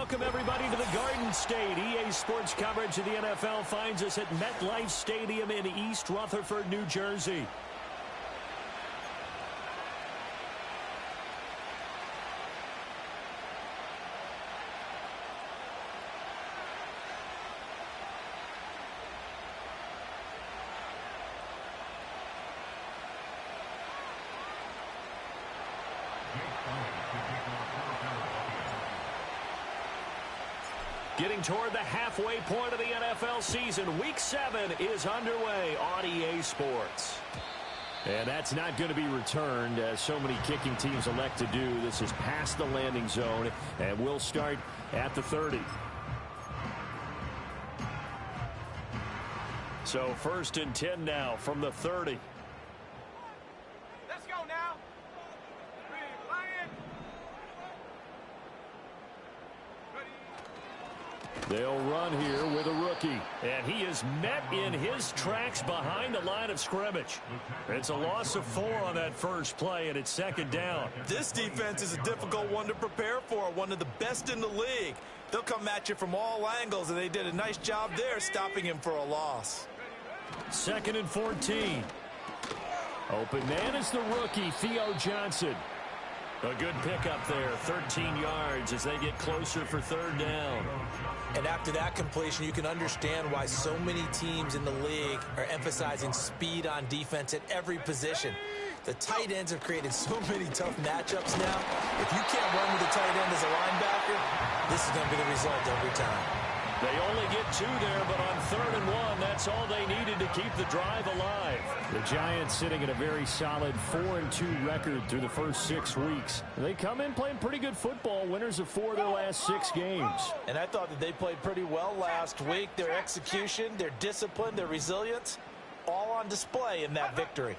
welcome everybody to the Garden State. EA Sports coverage of the NFL finds us at MetLife Stadium in East Rutherford, New Jersey. Getting toward the halfway point of the NFL season. Week 7 is underway on EA Sports. And that's not going to be returned, as so many kicking teams elect to do. This is past the landing zone, and we'll start at the 30. So 1st and 10 now from the 30. Let's go now. They'll run here with a rookie. And he is met in his tracks behind the line of scrimmage. It's a loss of 4 on that first play, and it's 2nd down. This defense is a difficult one to prepare for, one of the best in the league. They'll come at you from all angles, and they did a nice job there stopping him for a loss. 2nd and 14. Open man is the rookie, Theo Johnson. A good pickup there, 13 yards as they get closer for 3rd down. And after that completion, you can understand why so many teams in the league are emphasizing speed on defense at every position. The tight ends have created so many tough matchups now. If you can't run with the tight end as a linebacker, this is going to be the result every time. They only get 2 there, but on 3rd and 1, that's all they needed to keep the drive alive. The Giants sitting at a very solid 4-2 record through the first 6 weeks. They come in playing pretty good football, winners of 4 of their last 6 games. And I thought that they played pretty well last week. Their execution, their discipline, their resilience, all on display in that victory.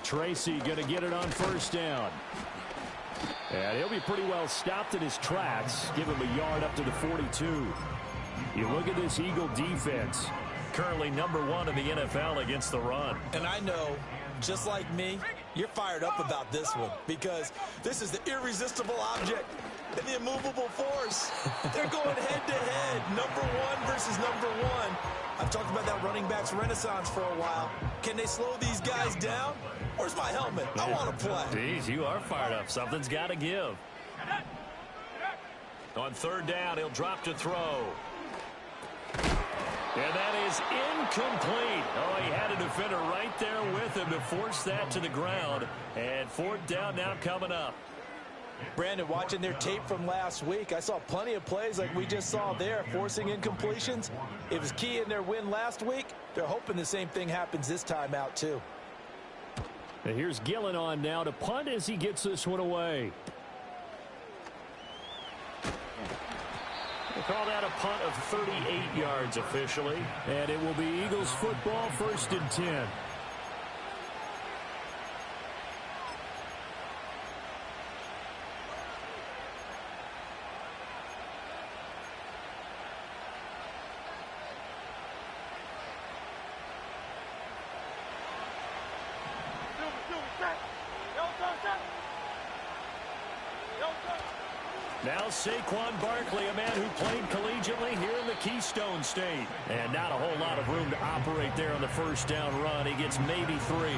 Tracy going to get it on 1st down. And he'll be pretty well stopped in his tracks. Give him a yard up to the 42. You look at this Eagle defense, currently #1 in the NFL against the run. And I know, just like me, you're fired up about this one because this is the irresistible object and the immovable force. They're going head-to-head, #1 versus #1. I've talked about that running backs renaissance for a while. Can they slow these guys down? Where's my helmet? I want to play. Jeez, you are fired up. Something's got to give. On 3rd down, he'll drop to throw. And that is incomplete. Oh, he had a defender right there with him to force that to the ground. And 4th down now coming up. Brandon, watching their tape from last week, I saw plenty of plays like we just saw there, forcing incompletions. It was key in their win last week. They're hoping the same thing happens this time out, too. And here's Gillen on now to punt as he gets this one away. We'll call that a punt of 38 yards officially. And it will be Eagles football, 1st and 10. Now Saquon Barkley, a man who played collegiately here in the Keystone State. And not a whole lot of room to operate there on the 1st down run. He gets maybe 3.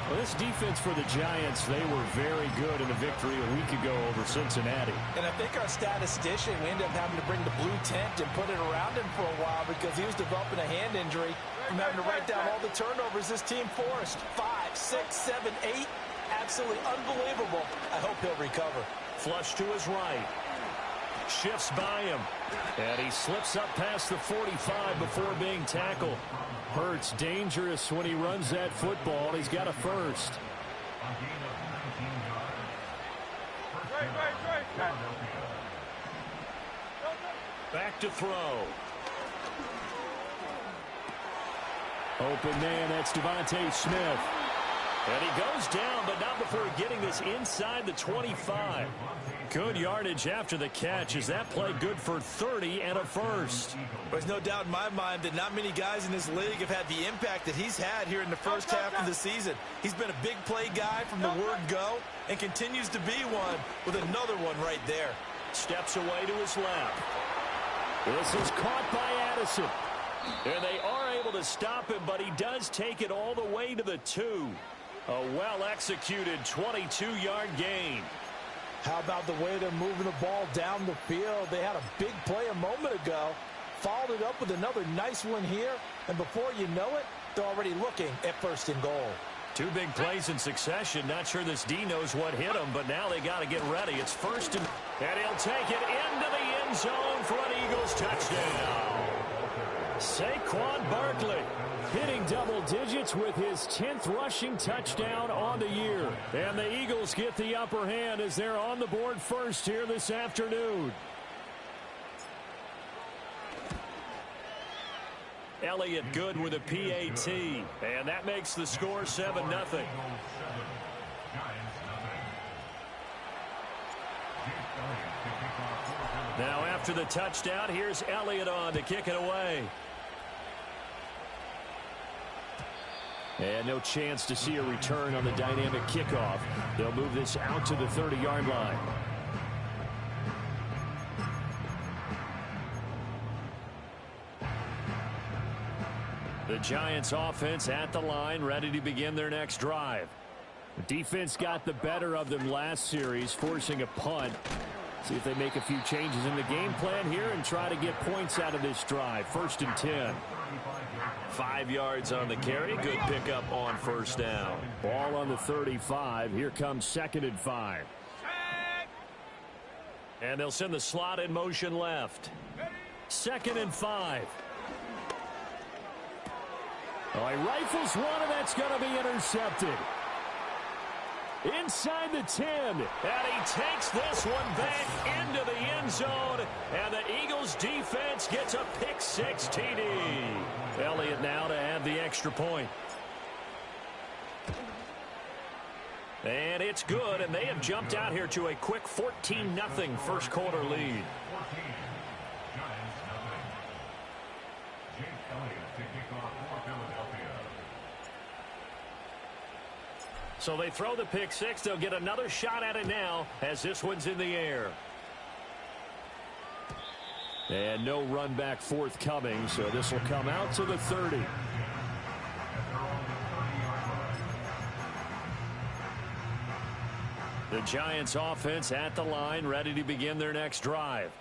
Well, this defense for the Giants, they were very good in the victory a week ago over Cincinnati. And I think our statistician, we ended up having to bring the blue tent and put it around him for a while because he was developing a hand injury from having to write down all the turnovers this team forced. 5, 6, 7, 8. Absolutely unbelievable. I hope he'll recover. Flush to his right. Shifts by him. And he slips up past the 45 before being tackled. Hurts dangerous when he runs that football. He's got a 1st. Back to throw. Open man, that's Devontae Smith. And he goes down, but not before getting this inside the 25. Good yardage after the catch. Is that play good for 30 and a 1st? There's no doubt in my mind that not many guys in this league have had the impact that he's had here in the first half of the season. He's been a big play guy from the word go and continues to be one with another one right there. Steps away to his left. This is caught by Addison. And they are able to stop him, but he does take it all the way to the 2. A well-executed 22-yard gain. How about the way they're moving the ball down the field? They had a big play a moment ago, followed it up with another nice one here, and before you know it, they're already looking at 1st and goal. 2 big plays in succession. Not sure this D knows what hit him, but now they got to get ready. It's 1st and he'll take it into the end zone for an Eagles touchdown. Saquon Barkley hitting double digits with his 10th rushing touchdown on the year. And the Eagles get the upper hand as they're on the board first here this afternoon. Elliott good with a PAT, and that makes the score 7-0. Now after the touchdown, here's Elliott on to kick it away. And no chance to see a return on the dynamic kickoff. They'll move this out to the 30-yard line. The Giants offense at the line, ready to begin their next drive. The defense got the better of them last series, forcing a punt. See if they make a few changes in the game plan here and try to get points out of this drive. 1st and 10. 5 yards on the carry. Good pickup on 1st down. Ball on the 35. Here comes 2nd and 5. And they'll send the slot in motion left. 2nd and 5. Oh, he rifles one, and that's going to be intercepted. Inside the 10. And he takes this one back into the end zone. And the Eagles defense gets a pick-6 TD. Elliott now to add the extra point. And it's good, and they have jumped out here to a quick 14-0 first quarter lead. So they throw the pick-6. They'll get another shot at it now as this one's in the air. And no run back forthcoming, so this will come out to the 30. The Giants offense at the line, ready to begin their next drive.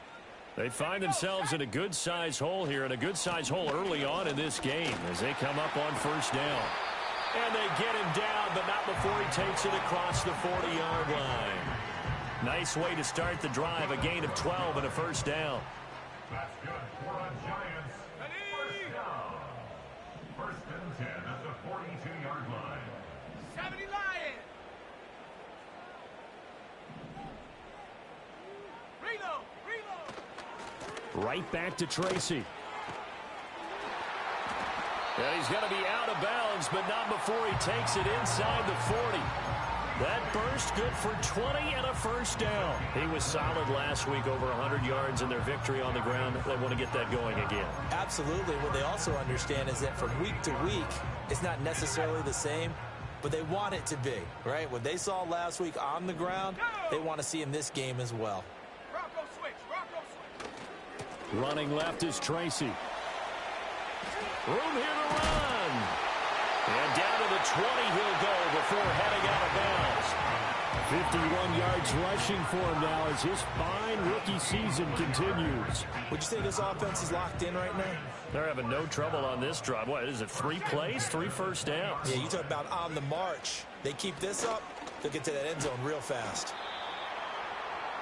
They find themselves in a good-sized hole here, and a good-sized hole early on in this game as they come up on 1st down. And they get him down, but not before he takes it across the 40-yard line. Nice way to start the drive, a gain of 12 and a 1st down. That's good for the Giants. 1st down. 1st and 10 at the 42-yard line. 70 Lions. Reload. Right back to Tracy. And he's going to be out of bounds, but not before he takes it inside the 40. That burst good for 20 and a 1st down. He was solid last week, over 100 yards in their victory on the ground. They want to get that going again. Absolutely. What they also understand is that from week to week, it's not necessarily the same, but they want it to be, right? What they saw last week on the ground, they want to see in this game as well. Rocco switch. Rocco switch. Running left is Tracy. Room here to run. And down to the 20 he'll go before heading out of bounds. 51 yards rushing for him now as his fine rookie season continues. Would you say this offense is locked in right now? They're having no trouble on this drive. What is it, 3 plays, 3 first downs? Yeah, you talk about on the march. They keep this up, they'll get to that end zone real fast.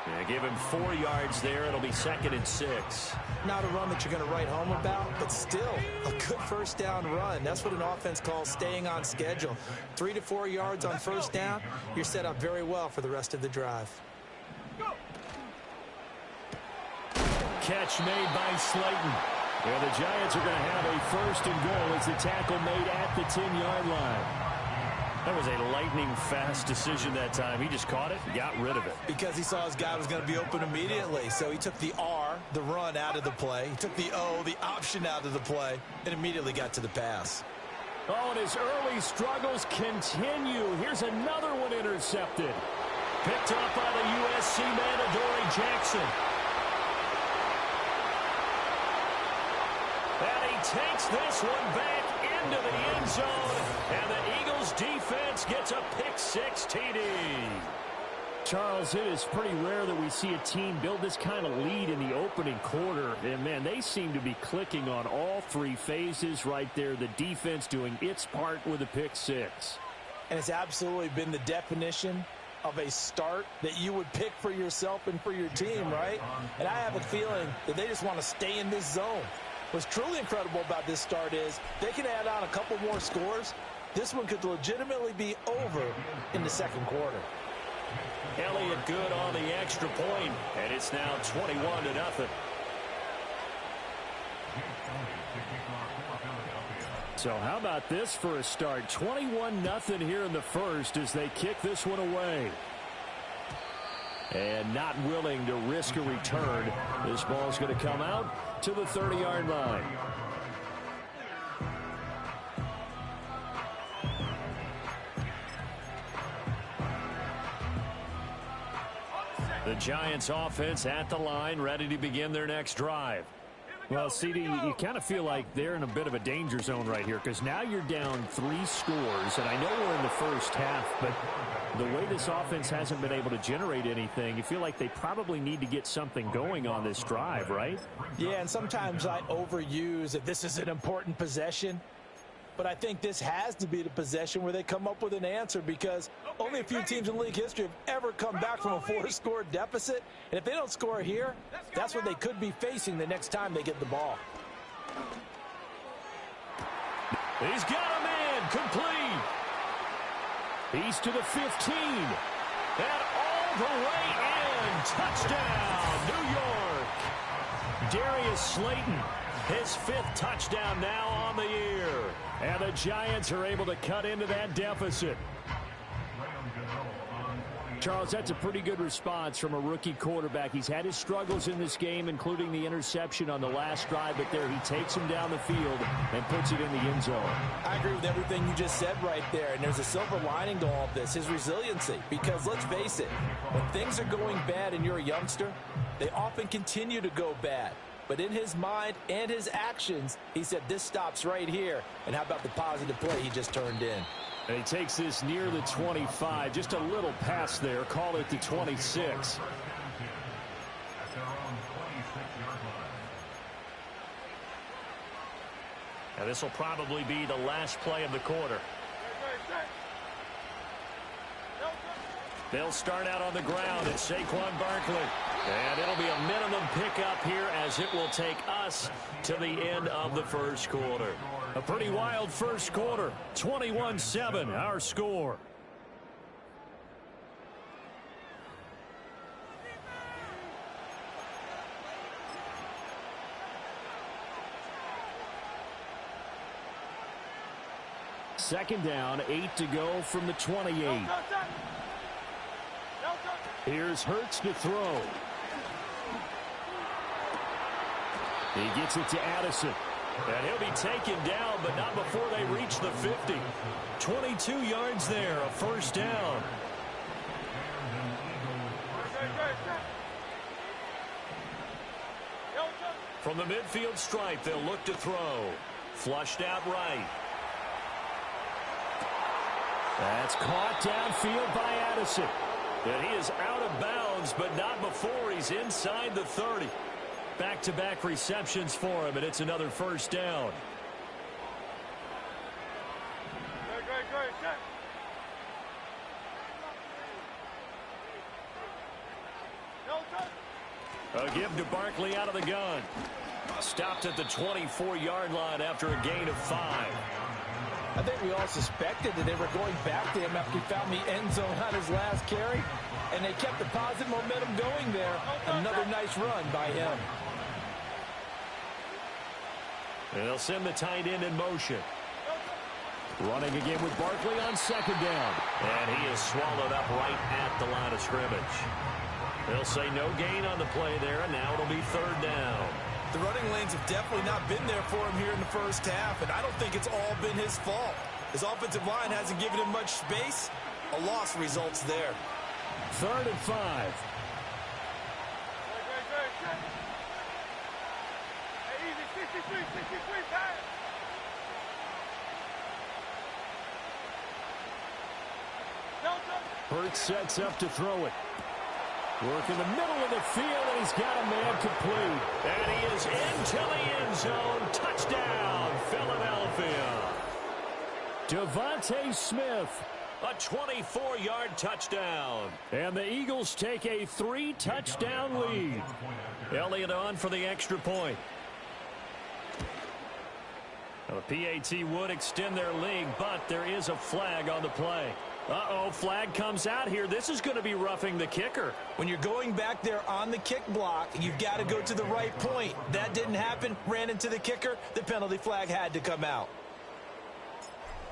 Yeah, give him 4 yards there. It'll be 2nd and 6. Not a run that you're going to write home about, but still a good 1st down run. That's what an offense calls staying on schedule. 3 to 4 yards on 1st down, you're set up very well for the rest of the drive. Catch made by Slayton. Yeah, the Giants are going to have a 1st and goal as the tackle made at the 10-yard line. That was a lightning-fast decision that time. He just caught it and got rid of it. Because he saw his guy was going to be open immediately. So he took the R, the run, out of the play. He took the O, the option, out of the play, and immediately got to the pass. Oh, and his early struggles continue. Here's another one intercepted. Picked up by the USC man, Adoree Jackson. And he takes this one back into the end zone. And the Eagles defense gets a pick-6 TD. Charles, it is pretty rare that we see a team build this kind of lead in the opening quarter. And, man, they seem to be clicking on all three phases right there. The defense doing its part with a pick-6. And it's absolutely been the definition of a start that you would pick for yourself and for your team, right? And I have a feeling that they just want to stay in this zone. What's truly incredible about this start is they can add on a couple more scores. This one could legitimately be over in the second quarter. Elliott good on the extra point, and it's now 21-0. So how about this for a start? 21-0 here in the first as they kick this one away. And not willing to risk a return. This ball's going to come out to the 30-yard line. The Giants offense at the line, ready to begin their next drive. Well, CD, you kind of feel like they're in a bit of a danger zone right here because now you're down 3 scores, and I know we're in the first half, but the way this offense hasn't been able to generate anything, you feel like they probably need to get something going on this drive, right? Yeah, and sometimes I overuse that this is an important possession, but I think this has to be the possession where they come up with an answer because only a few teams in league history have ever come back from a 4-score deficit. And if they don't score here, that's what they could be facing the next time they get the ball. He's got a man complete. He's to the 15. And all the way in. Touchdown, New York. Darius Slayton, his 5th touchdown now on the year. And the Giants are able to cut into that deficit. Charles, that's a pretty good response from a rookie quarterback. He's had his struggles in this game, including the interception on the last drive, but there he takes him down the field and puts it in the end zone. I agree with everything you just said right there, and there's a silver lining to all of this, his resiliency. Because let's face it, when things are going bad and you're a youngster, they often continue to go bad. But in his mind and his actions, he said, this stops right here. And how about the positive play he just turned in? And he takes this near the 25. Just a little pass there. Call it the 26. Now this will probably be the last play of the quarter. They'll start out on the ground at Saquon Barkley. And it'll be a minimum pickup here as it will take us to the end of the first quarter. A pretty wild first quarter. 21-7, our score. Second down, 8 to go from the 28. Here's Hurts to throw. He gets it to Addison. And he'll be taken down, but not before they reach the 50. 22 yards there, a first down. From the midfield stripe, they'll look to throw. Flushed out right. That's caught downfield by Addison. And he is out of bounds, but not before he's inside the 30. Back-to-back receptions for him, and it's another first down. A give to Barkley out of the gun. Stopped at the 24-yard line after a gain of 5. I think we all suspected that they were going back to him after he found the end zone on his last carry, and they kept the positive momentum going there. Another nice run by him. And they'll send the tight end in motion. Running again with Barkley on second down. And he is swallowed up right at the line of scrimmage. They'll say no gain on the play there, and now it'll be third down. The running lanes have definitely not been there for him here in the first half, and I don't think it's all been his fault. His offensive line hasn't given him much space. A loss results there. 3rd and 5. Hey, easy, 63, pass. Hurts sets up to throw it. Work in the middle of the field, and he's got a man complete. And he is into the end zone. Touchdown, Philadelphia. Devontae Smith, a 24-yard touchdown. And the Eagles take a 3-touchdown lead. Elliott on for the extra point. Well, the PAT would extend their lead, but there is a flag on the play. Uh-oh, flag comes out here. This is going to be roughing the kicker. When you're going back there on the kick block, you've got to go to the right point. That didn't happen. Ran into the kicker. The penalty flag had to come out.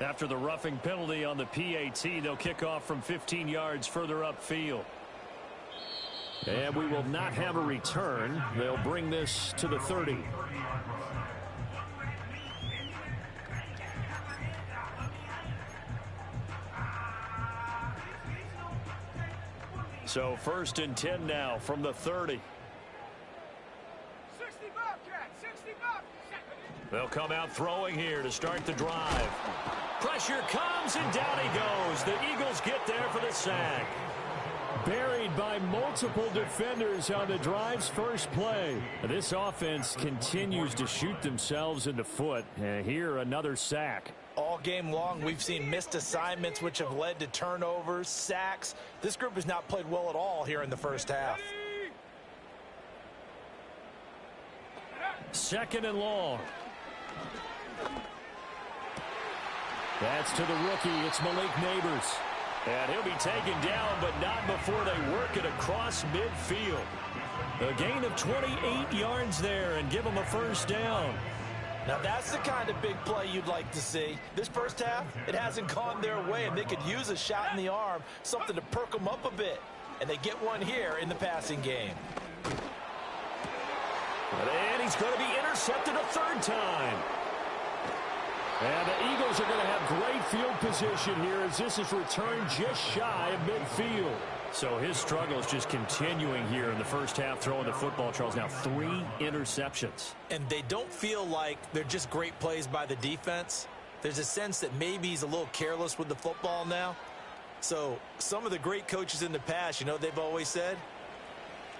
After the roughing penalty on the PAT, they'll kick off from 15 yards further upfield. And we will not have a return. They'll bring this to the 30. So 1st and 10 now from the 30. 60 Bobcat, 60 Bobcat. They'll come out throwing here to start the drive. Pressure comes, and down he goes. The Eagles get there for the sack. Buried by multiple defenders on the drive's first play. This offense continues to shoot themselves in the foot. And here, another sack. All game long, we've seen missed assignments, which have led to turnovers, sacks. This group has not played well at all here in the first half. 2nd and long. That's to the rookie. It's Malik Neighbors. And he'll be taken down, but not before they work it across midfield. A gain of 28 yards there and give them a first down. Now that's the kind of big play you'd like to see. This first half, it hasn't gone their way, and they could use a shot in the arm, something to perk them up a bit. And they get one here in the passing game. And he's going to be intercepted a 3rd time. And the Eagles are going to have great field position here as this is returned just shy of midfield. So his struggle is just continuing here in the first half, throwing the football, Charles. Now 3 interceptions. And they don't feel like they're just great plays by the defense. There's a sense that maybe he's a little careless with the football now. So some of the great coaches in the past, you know, they've always said,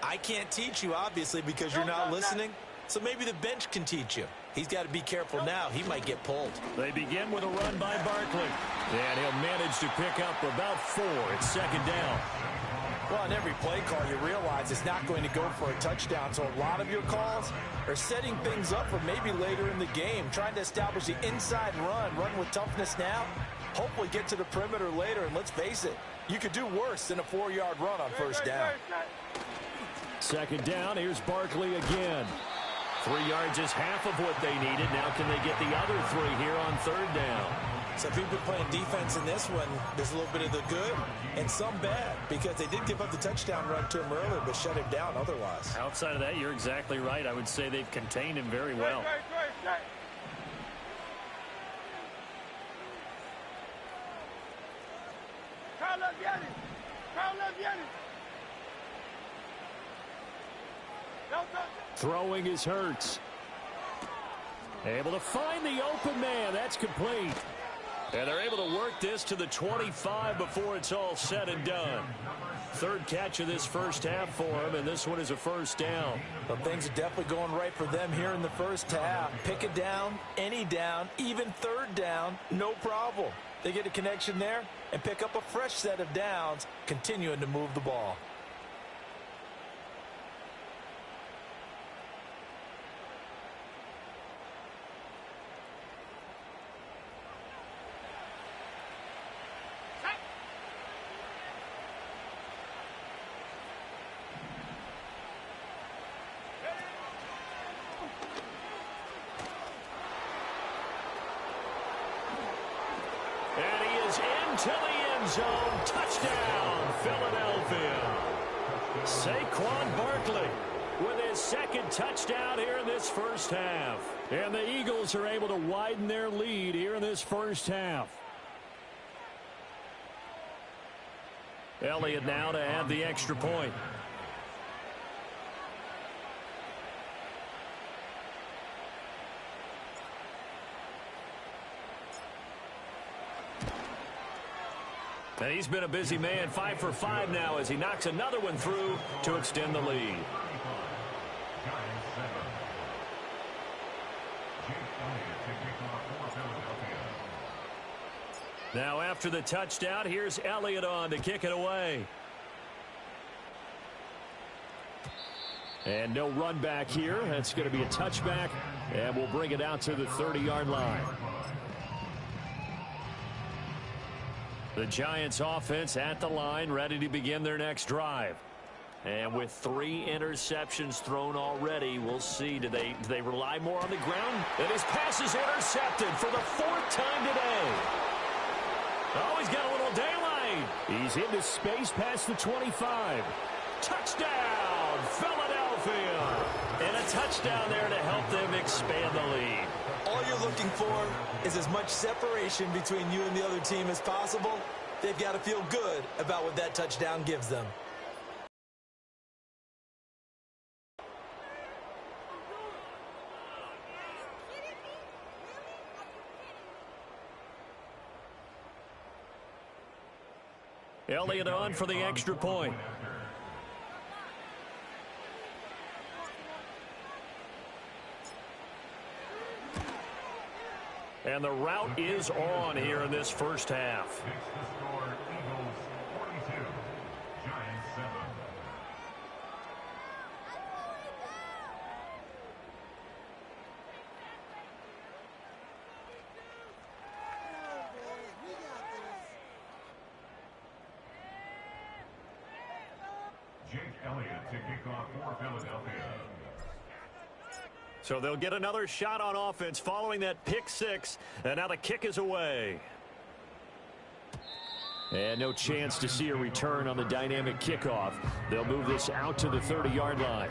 I can't teach you, obviously, because you're not listening. So maybe the bench can teach you. He's got to be careful now. He might get pulled. They begin with a run by Barkley. And he'll manage to pick up about 4. It's 2nd down. Well, on every play call, you realize it's not going to go for a touchdown. So a lot of your calls are setting things up for maybe later in the game, trying to establish the inside run with toughness now, hopefully get to the perimeter later. And let's face it, you could do worse than a 4-yard run on first down. 2nd down, here's Barkley again. 3 yards is half of what they needed. Now can they get the other 3 here on 3rd down? So if you've been playing defense in this one, there's a little bit of the good and some bad, because they did give up the touchdown run to him earlier, but shut him down otherwise. Outside of that, you're exactly right. I would say they've contained him very well. Throwing is Hurts. Able to find the open man. That's complete. And they're able to work this to the 25 before it's all said and done. 3rd catch of this first half for him, and this one is a first down. Well, things are definitely going right for them here in the first half. Pick it down, any down, even 3rd down, no problem. They get a connection there and pick up a fresh set of downs, continuing to move the ball. To the end zone. Touchdown, Philadelphia. Saquon Barkley with his 2nd touchdown here in this first half. And the Eagles are able to widen their lead here in this first half. Elliott now to add the extra point. And he's been a busy man, 5 for 5 now as he knocks another one through to extend the lead. Now after the touchdown, here's Elliott on to kick it away. And no run back here. That's going to be a touchback, and we'll bring it out to the 30-yard line. The Giants offense at the line, ready to begin their next drive. And with 3 interceptions thrown already, we'll see. Do they rely more on the ground? And his pass is intercepted for the 4th time today. Oh, he's got a little daylight. He's into space past the 25. Touchdown, Philadelphia. And a touchdown there to help them expand the lead. All you're looking for is as much separation between you and the other team as possible. They've got to feel good about what that touchdown gives them. Elliott on for the extra point. And the route is on here in this first half. Jake Elliott to kick off for Philadelphia. So they'll get another shot on offense following that pick 6. And now the kick is away. And no chance to see a return on the dynamic kickoff. They'll move this out to the 30-yard line.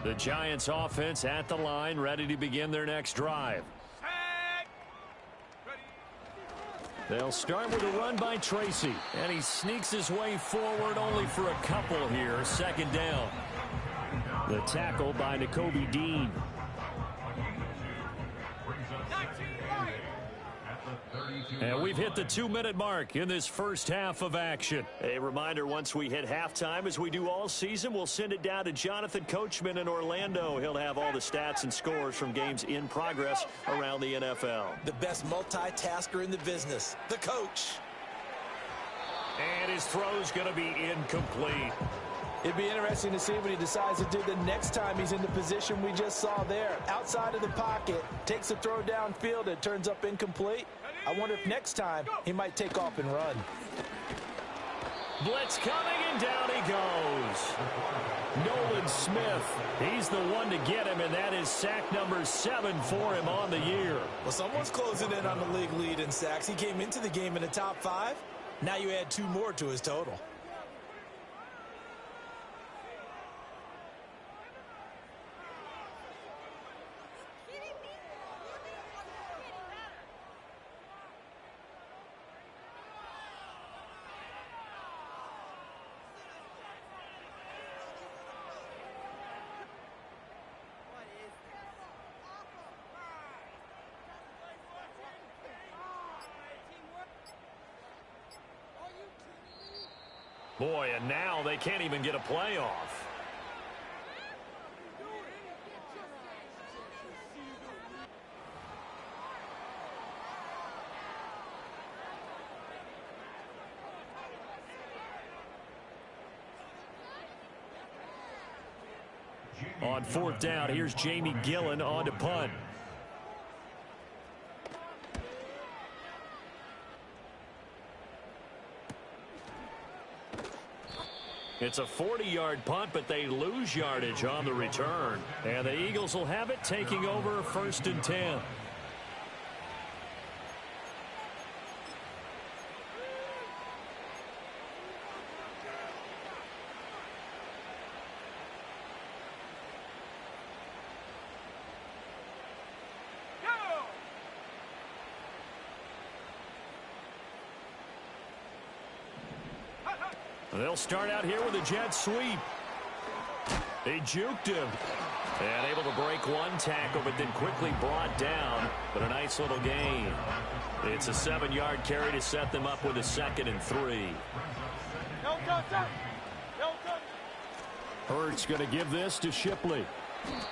The Giants offense at the line, ready to begin their next drive. They'll start with a run by Tracy, and he sneaks his way forward only for a couple here. 2nd down. The tackle by Nakobe Dean. And we've hit the 2-minute mark in this first half of action. A reminder, once we hit halftime, as we do all season, we'll send it down to Jonathan Coachman in Orlando. He'll have all the stats and scores from games in progress around the NFL. The best multitasker in the business, the coach. And his throw's going to be incomplete. It'd be interesting to see what he decides to do the next time he's in the position we just saw there. Outside of the pocket, takes a throw downfield, it turns up incomplete. I wonder if next time he might take off and run. Blitz coming, and down he goes. Nolan Smith, he's the one to get him, and that is sack number 7 for him on the year. Well, someone's closing in on the league lead in sacks. He came into the game in the top 5. Now you add 2 more to his total. Boy, and now they can't even get a play off. On 4th down, here's Jamie Gillen on to punt. It's a 40-yard punt, but they lose yardage on the return. And the Eagles will have it, taking over 1st and 10. They'll start out here with a jet sweep. They juked him. And able to break one tackle, but then quickly brought down. But a nice little gain. It's a 7-yard carry to set them up with a 2nd and 3. Hurts going to give this to Shipley.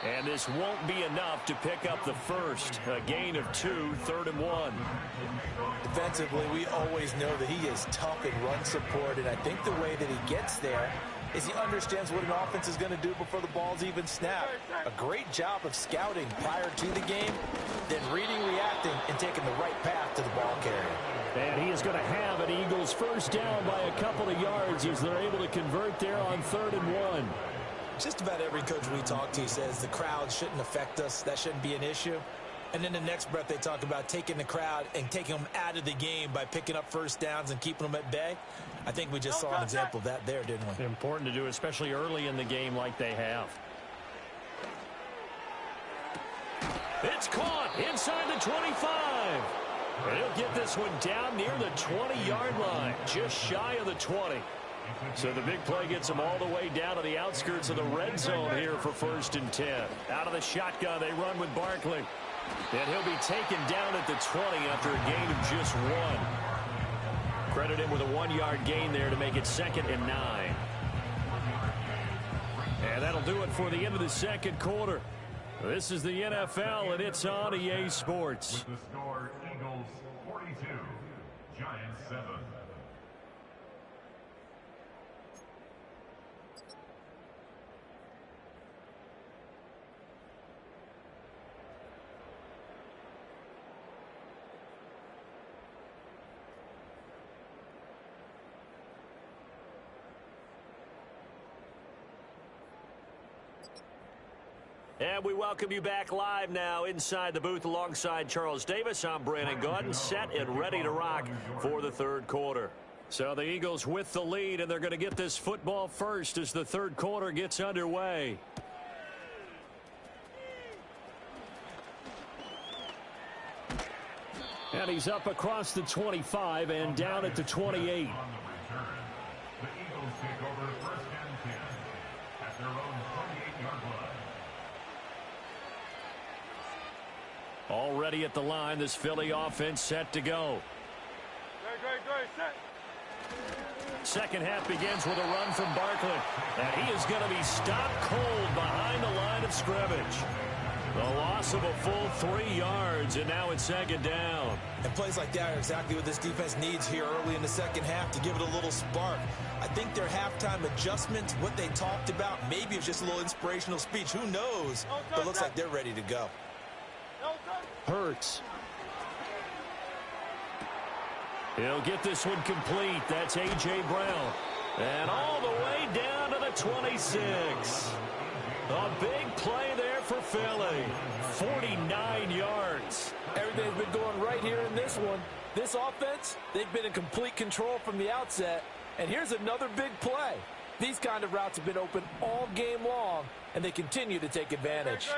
And this won't be enough to pick up the first. A gain of 2, 3rd and 1. Defensively, we always know that he is tough in run support, and I think the way that he gets there is he understands what an offense is going to do before the ball's even snapped. A great job of scouting prior to the game, then reading, reacting, and taking the right path to the ball carrier. And he is going to have an Eagles first down by a couple of yards as they're able to convert there on 3rd and 1. Just about every coach we talk to says the crowd shouldn't affect us. That shouldn't be an issue. And then the next breath they talk about taking the crowd and taking them out of the game by picking up first downs and keeping them at bay. I think we just saw an example of that there, didn't we? Important to do, especially early in the game like they have. It's caught inside the 25. And he'll get this one down near the 20-yard line, just shy of the 20. So the big play gets them all the way down to the outskirts of the red zone here for 1st and 10. Out of the shotgun, they run with Barkley. And he'll be taken down at the 20 after a gain of just 1. Credit him with a 1-yard gain there to make it 2nd and 9. And that'll do it for the end of the 2nd quarter. This is the NFL, and it's on EA Sports. With the score, Eagles 42, Giants 7. And we welcome you back live now inside the booth alongside Charles Davis. I'm Brandon Gaudin, set and ready to rock for the 3rd quarter. So the Eagles with the lead, and they're going to get this football first as the 3rd quarter gets underway. And he's up across the 25 and down at the 28. On the return, the Eagles take over 1st and 10 at their own 28-yard line. Already at the line, this Philly offense set to go. Second half begins with a run from Barkley. And he is going to be stopped cold behind the line of scrimmage. The loss of a full 3 yards, and now it's 2nd down. And plays like that are exactly what this defense needs here early in the 2nd half to give it a little spark. I think their halftime adjustments, what they talked about, maybe it's just a little inspirational speech. Who knows? But it looks like they're ready to go. Hurts. He'll get this one complete. That's A.J. Brown. And all the way down to the 26. A big play there for Philly. 49 yards. Everything's been going right here in this one. This offense, they've been in complete control from the outset. And here's another big play. These kind of routes have been open all game long, and they continue to take advantage.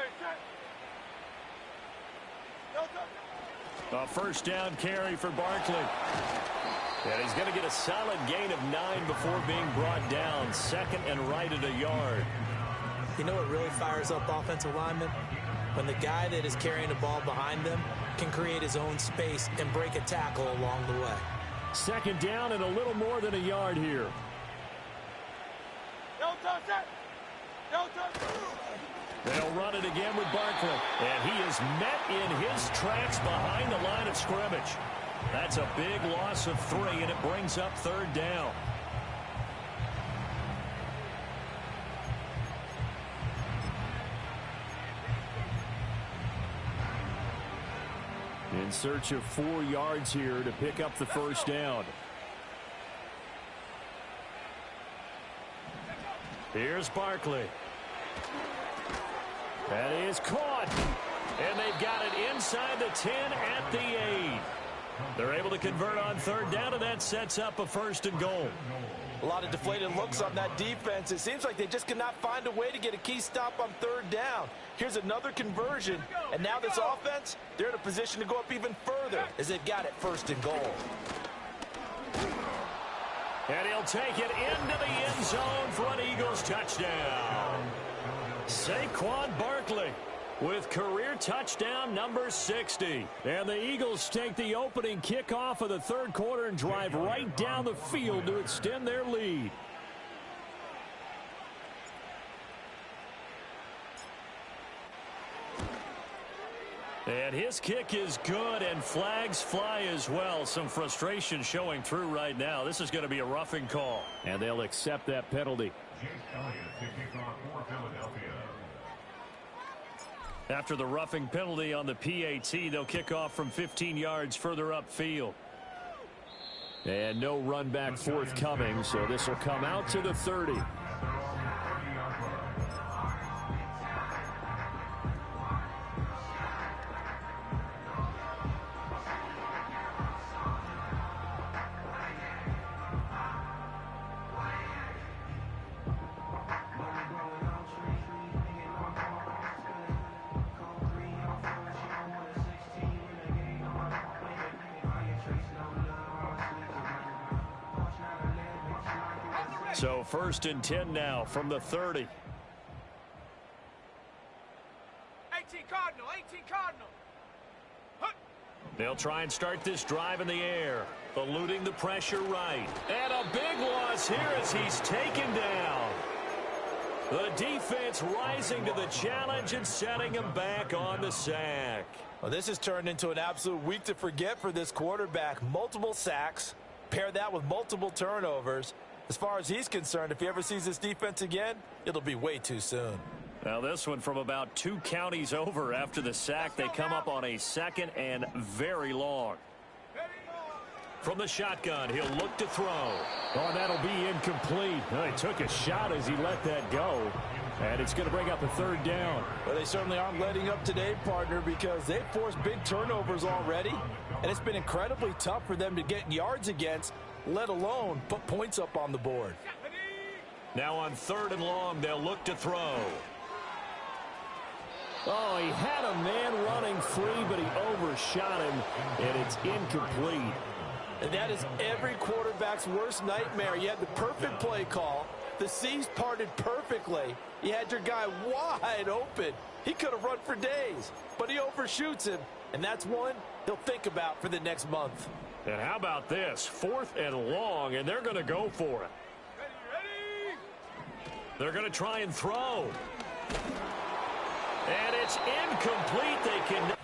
A first down carry for Barkley. And he's going to get a solid gain of 9 before being brought down. 2nd and right at a yard. You know what really fires up offensive linemen? When the guy that is carrying the ball behind them can create his own space and break a tackle along the way. 2nd down and a little more than a yard here. They'll run it again with Barkley. And he is met in his tracks behind the line of scrimmage. That's a big loss of 3, and it brings up 3rd down. In search of 4 yards here to pick up the first down. Here's Barkley. That is caught. And they've got it inside the 10 at the 8. They're able to convert on 3rd down, and that sets up a 1st and goal. A lot of deflated looks on that defense. It seems like they just cannot find a way to get a key stop on 3rd down. Here's another conversion, and now this offense, they're in a position to go up even further as they've got it 1st and goal. And he'll take it into the end zone for an Eagles touchdown. Saquon Barkley with career touchdown number 60. And the Eagles take the opening kickoff of the third quarter and drive right down the field to extend their lead. And his kick is good, and flags fly as well. Some frustration showing through right now. This is going to be a roughing call. And they'll accept that penalty. Jake Elliott to kick off for Philadelphia. After the roughing penalty on the PAT, they'll kick off from 15 yards further upfield. And no run back forthcoming, so this will come out to the 30. So 1st and 10 now from the 30. 18 Cardinal, 18 Cardinal. They'll try and start this drive in the air, eluding the pressure right. And a big loss here as he's taken down. The defense rising to the challenge and setting him back on the sack. Well, this has turned into an absolute week to forget for this quarterback. Multiple sacks, pair that with multiple turnovers. As far as he's concerned, if he ever sees this defense again, it'll be way too soon. Now this one from about 2 counties over after the sack. They come up on a 2nd and very long. From the shotgun, he'll look to throw. Oh, and that'll be incomplete. Oh, he took a shot as he let that go. And it's going to bring up a 3rd down. Well, they certainly aren't letting up today, partner, because they've forced big turnovers already. And it's been incredibly tough for them to get yards against, let alone put points up on the board. Now on 3rd and long, they'll look to throw. Oh, he had a man running free, but he overshot him, and it's incomplete. And that is every quarterback's worst nightmare. You had the perfect play call. The seas parted perfectly. You had your guy wide open. He could have run for days, but he overshoots him, and that's one he'll think about for the next month. And how about this? 4th and long, and they're going to go for it. They're going to try and throw. And it's incomplete. They can...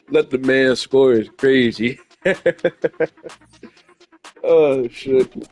Let the man score is crazy. Oh, shit.